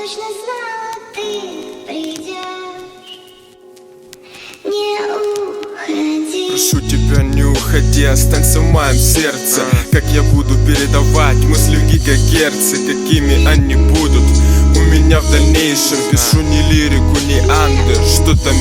точно знала, ты придешь. Не уходи. Прошу тебя, не уходи, останься в моем сердце. Как я буду передавать мысли в гигагерцы, какими они будут у меня в дальнейшем. Пишу не лирику, не андер, что-то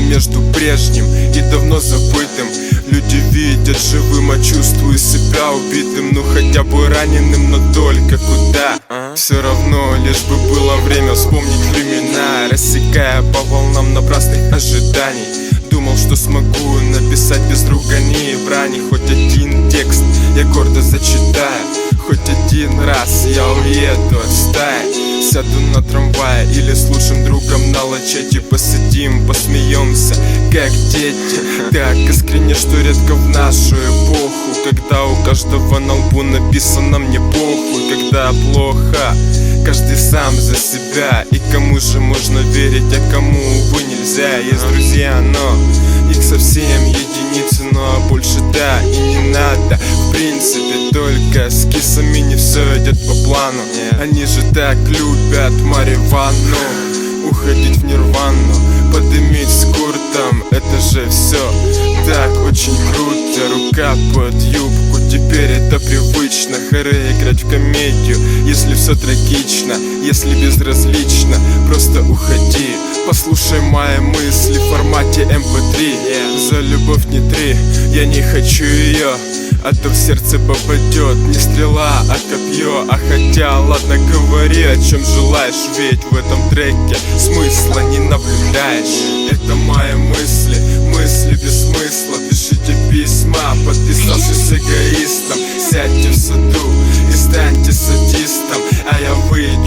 между прежним и давно забытым. Люди видят живым, а чувствую себя убитым. Ну хотя бы раненым, но только куда? Все равно, лишь бы было время вспомнить времена, рассекая по волнам напрасных ожиданий. Думал, что смогу написать без ругани и брани хоть один текст я гордо зачитаю. Хоть один раз я уеду от стаи, сяду на трамвае или с лучшим другом на лачете посидим, посмеемся, как дети. Так искренне, что редко в нашу эпоху, когда у каждого на лбу написано «мне похуй». Когда плохо, каждый сам за себя, и кому же можно верить, а кому, увы, нельзя. Есть друзья, но их совсем единицы, ну а больше да и не надо. В принципе, только с кисами не все идет по плану. Они же так любят марихуану, уходить в нирвану, подымить с куртом, это же все так очень круто. Рука под юбку, теперь это привычно. Харе играть в комедию, если все трагично, если безразлично, просто уходи. Послушай мои мысли в формате MP3. За любовь не три, я не хочу ее, а то в сердце попадет не стрела, а копье. А хотя, ладно, говори, о чем желаешь, ведь в этом треке смысла не наблюдаешь. Это мои мысли, мысли без смысла. Пишите письма, подписавшись эгоистом. Сядьте в саду и станьте садистом, а я выйду